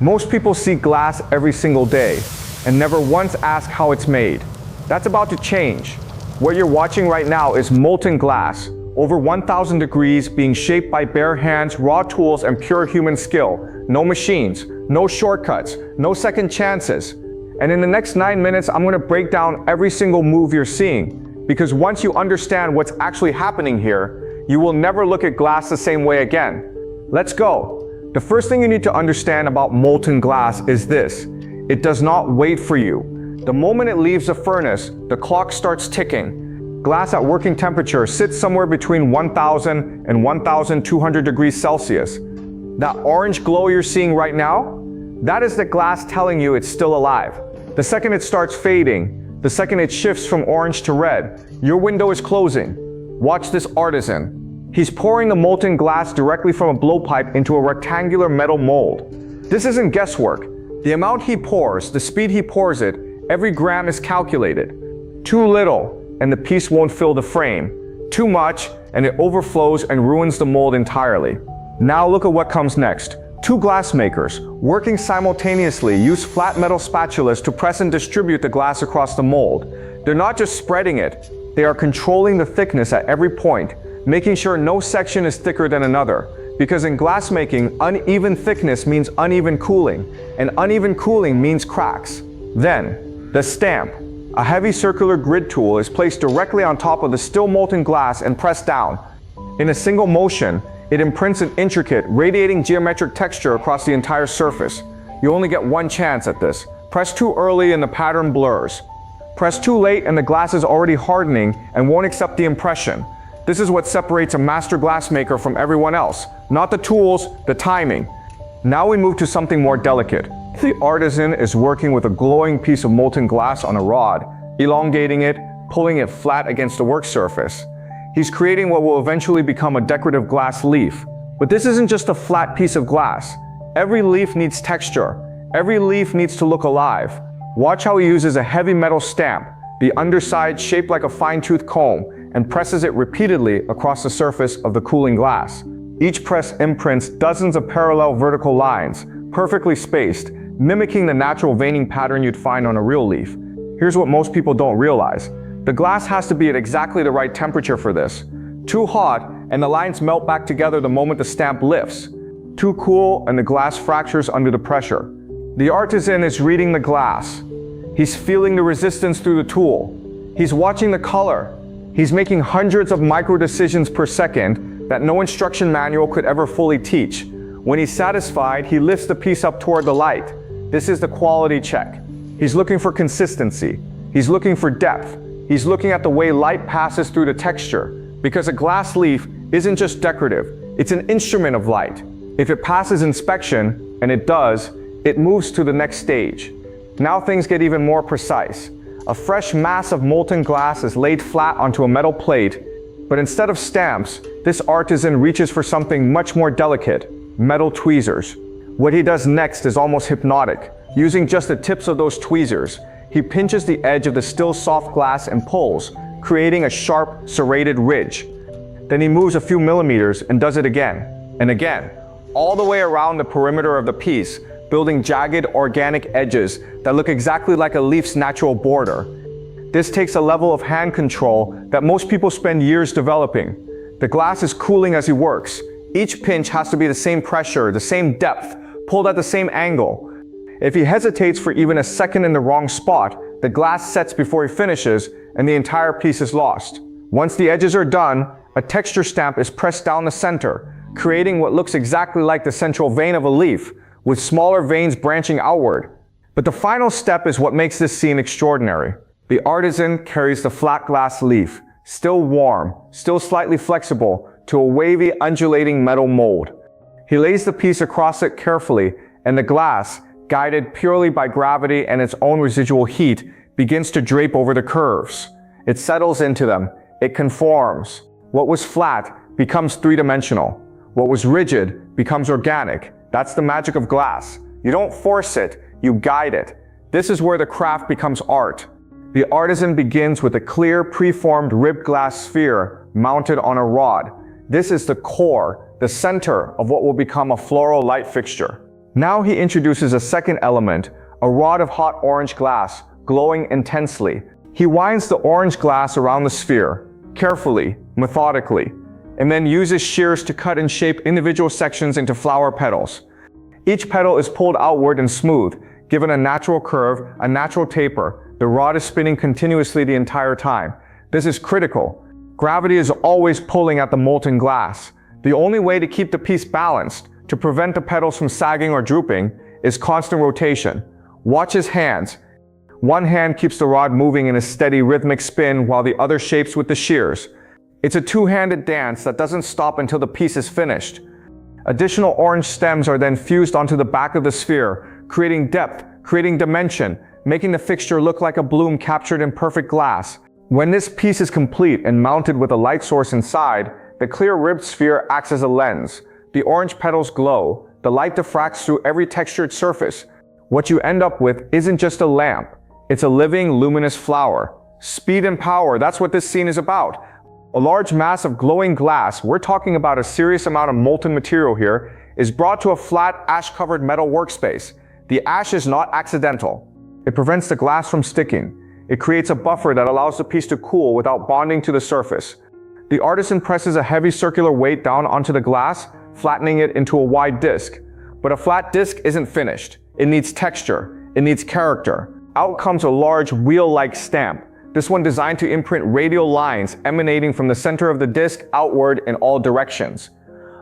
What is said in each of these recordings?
Most people see glass every single day and never once ask how it's made. That's about to change. What you're watching right now is molten glass, over 1,000 degrees, being shaped by bare hands, raw tools, and pure human skill. No machines, no shortcuts, no second chances. And in the next 9 minutes, I'm going to break down every single move you're seeing. Because once you understand what's actually happening here, you will never look at glass the same way again. Let's go. The first thing you need to understand about molten glass is this: it does not wait for you. The moment it leaves the furnace, the clock starts ticking. Glass at working temperature sits somewhere between 1,000 and 1,200 degrees Celsius. That orange glow you're seeing right now, that is the glass telling you it's still alive. The second it starts fading, the second it shifts from orange to red, your window is closing. Watch this artisan. He's pouring the molten glass directly from a blowpipe into a rectangular metal mold. This isn't guesswork. The amount he pours, the speed he pours it, every gram is calculated. Too little, and the piece won't fill the frame. Too much, and it overflows and ruins the mold entirely. Now look at what comes next. Two glassmakers, working simultaneously, use flat metal spatulas to press and distribute the glass across the mold. They're not just spreading it, they are controlling the thickness at every point, making sure no section is thicker than another. Because in glassmaking, uneven thickness means uneven cooling, and uneven cooling means cracks. Then, the stamp. A heavy circular grid tool is placed directly on top of the still molten glass and pressed down. In a single motion, it imprints an intricate, radiating geometric texture across the entire surface. You only get one chance at this. Press too early and the pattern blurs. Press too late and the glass is already hardening and won't accept the impression. This is what separates a master glassmaker from everyone else. Not the tools, the timing. Now we move to something more delicate. The artisan is working with a glowing piece of molten glass on a rod, elongating it, pulling it flat against the work surface. He's creating what will eventually become a decorative glass leaf. But this isn't just a flat piece of glass. Every leaf needs texture. Every leaf needs to look alive. Watch how he uses a heavy metal stamp, the underside shaped like a fine-tooth comb, and presses it repeatedly across the surface of the cooling glass. Each press imprints dozens of parallel vertical lines, perfectly spaced, mimicking the natural veining pattern you'd find on a real leaf. Here's what most people don't realize. The glass has to be at exactly the right temperature for this. Too hot, and the lines melt back together the moment the stamp lifts. Too cool, and the glass fractures under the pressure. The artisan is reading the glass. He's feeling the resistance through the tool. He's watching the color. He's making hundreds of micro decisions per second that no instruction manual could ever fully teach. When he's satisfied, he lifts the piece up toward the light. This is the quality check. He's looking for consistency. He's looking for depth. He's looking at the way light passes through the texture. Because a glass leaf isn't just decorative, it's an instrument of light. If it passes inspection, and it does, it moves to the next stage. Now things get even more precise. A fresh mass of molten glass is laid flat onto a metal plate, but instead of stamps, this artisan reaches for something much more delicate: metal tweezers. What he does next is almost hypnotic. Using just the tips of those tweezers, he pinches the edge of the still soft glass and pulls, creating a sharp, serrated ridge. Then he moves a few millimeters and does it again, and again, all the way around the perimeter of the piece, building jagged, organic edges that look exactly like a leaf's natural border. This takes a level of hand control that most people spend years developing. The glass is cooling as he works. Each pinch has to be the same pressure, the same depth, pulled at the same angle. If he hesitates for even a second in the wrong spot, the glass sets before he finishes, and the entire piece is lost. Once the edges are done, a texture stamp is pressed down the center, creating what looks exactly like the central vein of a leaf, with smaller veins branching outward. But the final step is what makes this scene extraordinary. The artisan carries the flat glass leaf, still warm, still slightly flexible, to a wavy, undulating metal mold. He lays the piece across it carefully, and the glass, guided purely by gravity and its own residual heat, begins to drape over the curves. It settles into them. It conforms. What was flat becomes three-dimensional. What was rigid becomes organic. That's the magic of glass. You don't force it, you guide it. This is where the craft becomes art. The artisan begins with a clear, preformed ribbed glass sphere mounted on a rod. This is the core, the center of what will become a floral light fixture. Now he introduces a second element, a rod of hot orange glass, glowing intensely. He winds the orange glass around the sphere, carefully, methodically, and then uses shears to cut and shape individual sections into flower petals. Each petal is pulled outward and smooth, given a natural curve, a natural taper. The rod is spinning continuously the entire time. This is critical. Gravity is always pulling at the molten glass. The only way to keep the piece balanced, to prevent the petals from sagging or drooping, is constant rotation. Watch his hands. One hand keeps the rod moving in a steady rhythmic spin while the other shapes with the shears. It's a two-handed dance that doesn't stop until the piece is finished. Additional orange stems are then fused onto the back of the sphere, creating depth, creating dimension, making the fixture look like a bloom captured in perfect glass. When this piece is complete and mounted with a light source inside, the clear ribbed sphere acts as a lens. The orange petals glow. The light diffracts through every textured surface. What you end up with isn't just a lamp. It's a living, luminous flower. Speed and power, that's what this scene is about. A large mass of glowing glass, we're talking about a serious amount of molten material here, is brought to a flat, ash-covered metal workspace. The ash is not accidental. It prevents the glass from sticking. It creates a buffer that allows the piece to cool without bonding to the surface. The artisan presses a heavy circular weight down onto the glass, flattening it into a wide disc. But a flat disc isn't finished. It needs texture. It needs character. Out comes a large wheel-like stamp. This one designed to imprint radial lines emanating from the center of the disc outward in all directions.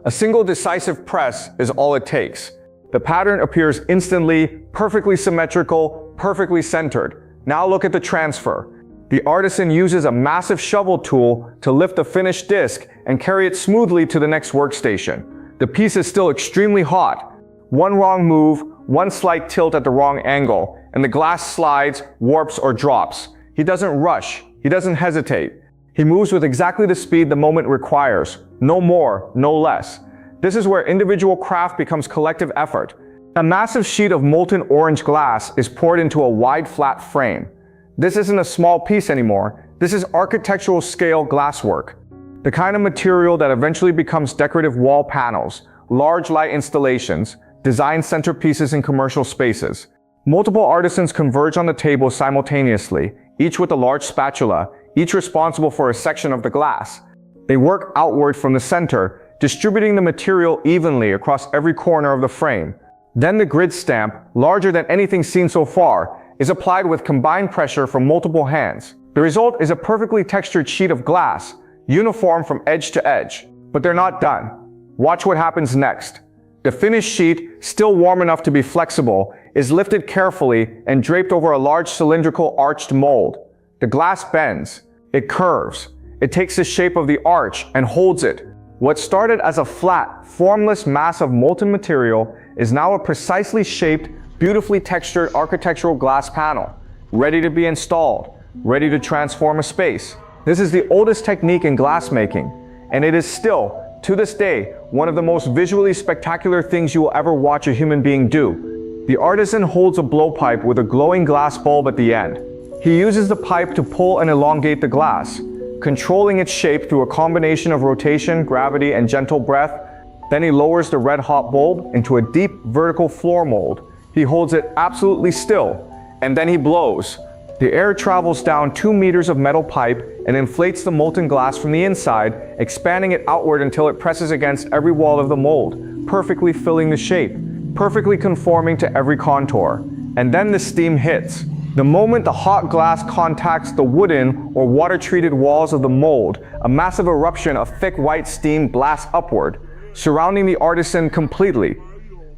A single decisive press is all it takes. The pattern appears instantly, perfectly symmetrical, perfectly centered. Now look at the transfer. The artisan uses a massive shovel tool to lift the finished disc and carry it smoothly to the next workstation. The piece is still extremely hot. One wrong move, one slight tilt at the wrong angle, and the glass slides, warps, or drops. He doesn't rush. He doesn't hesitate. He moves with exactly the speed the moment requires. No more, no less. This is where individual craft becomes collective effort. A massive sheet of molten orange glass is poured into a wide flat frame. This isn't a small piece anymore. This is architectural scale glasswork. The kind of material that eventually becomes decorative wall panels, large light installations, design centerpieces in commercial spaces. Multiple artisans converge on the table simultaneously, each with a large spatula, each responsible for a section of the glass. They work outward from the center, distributing the material evenly across every corner of the frame. Then the grid stamp, larger than anything seen so far, is applied with combined pressure from multiple hands. The result is a perfectly textured sheet of glass, uniform from edge to edge. But they're not done. Watch what happens next. The finished sheet, still warm enough to be flexible, is lifted carefully and draped over a large cylindrical arched mold. The glass bends. It curves. It takes the shape of the arch and holds it. What started as a flat, formless mass of molten material is now a precisely shaped, beautifully textured architectural glass panel, ready to be installed, ready to transform a space. This is the oldest technique in glassmaking, and it is still, to this day, one of the most visually spectacular things you will ever watch a human being do. The artisan holds a blowpipe with a glowing glass bulb at the end. He uses the pipe to pull and elongate the glass, controlling its shape through a combination of rotation, gravity, and gentle breath. Then he lowers the red-hot bulb into a deep vertical floor mold. He holds it absolutely still, and then he blows. The air travels down 2 meters of metal pipe and inflates the molten glass from the inside, expanding it outward until it presses against every wall of the mold, perfectly filling the shape, perfectly conforming to every contour. And then the steam hits. The moment the hot glass contacts the wooden or water-treated walls of the mold, a massive eruption of thick white steam blasts upward, surrounding the artisan completely.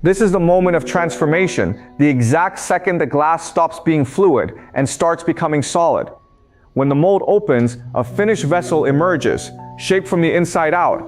This is the moment of transformation, the exact second the glass stops being fluid and starts becoming solid. When the mold opens, a finished vessel emerges, shaped from the inside out,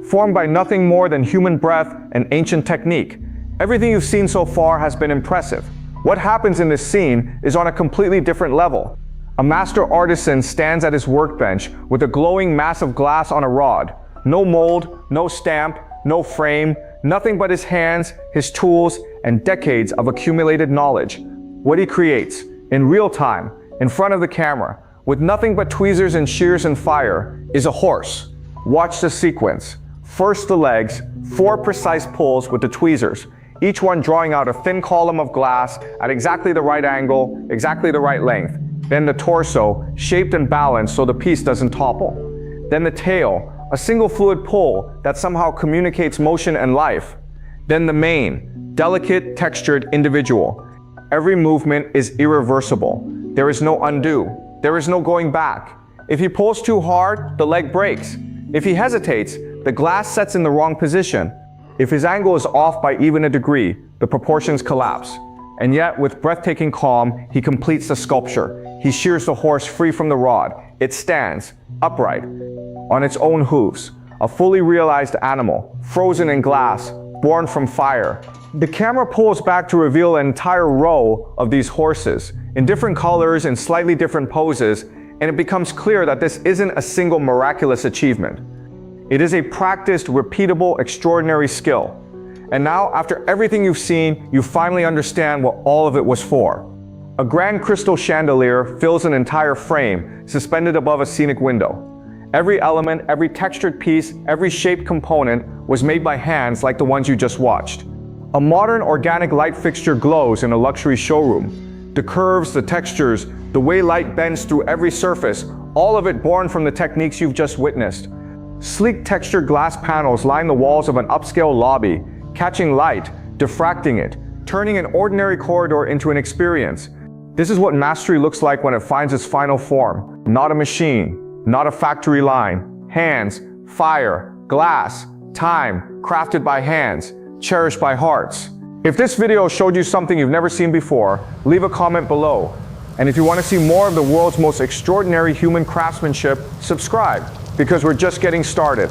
formed by nothing more than human breath and ancient technique. Everything you've seen so far has been impressive. What happens in this scene is on a completely different level. A master artisan stands at his workbench with a glowing mass of glass on a rod. No mold, no stamp, no frame, nothing but his hands, his tools, and decades of accumulated knowledge. What he creates, in real time, in front of the camera, with nothing but tweezers and shears and fire, is a horse. Watch the sequence. First the legs, 4 precise pulls with the tweezers. each one drawing out a thin column of glass at exactly the right angle, exactly the right length. Then the torso, shaped and balanced so the piece doesn't topple. Then the tail, a single fluid pull that somehow communicates motion and life. Then the mane, delicate, textured, individual. Every movement is irreversible. There is no undo. There is no going back. If he pulls too hard, the leg breaks. If he hesitates, the glass sets in the wrong position. If his angle is off by even a degree, the proportions collapse. And yet, with breathtaking calm, he completes the sculpture. He shears the horse free from the rod. It stands, upright, on its own hooves. A fully realized animal, frozen in glass, born from fire. The camera pulls back to reveal an entire row of these horses, in different colors and slightly different poses, and it becomes clear that this isn't a single miraculous achievement. It is a practiced, repeatable, extraordinary skill. And now, after everything you've seen, you finally understand what all of it was for. A grand crystal chandelier fills an entire frame, suspended above a scenic window. Every element, every textured piece, every shaped component was made by hands like the ones you just watched. A modern organic light fixture glows in a luxury showroom. The curves, the textures, the way light bends through every surface, all of it born from the techniques you've just witnessed. Sleek textured glass panels line the walls of an upscale lobby, catching light, diffracting it, turning an ordinary corridor into an experience. This is what mastery looks like when it finds its final form. Not a machine, not a factory line. Hands, fire, glass, time, crafted by hands, cherished by hearts. If this video showed you something you've never seen before, leave a comment below. And if you want to see more of the world's most extraordinary human craftsmanship, subscribe, because we're just getting started.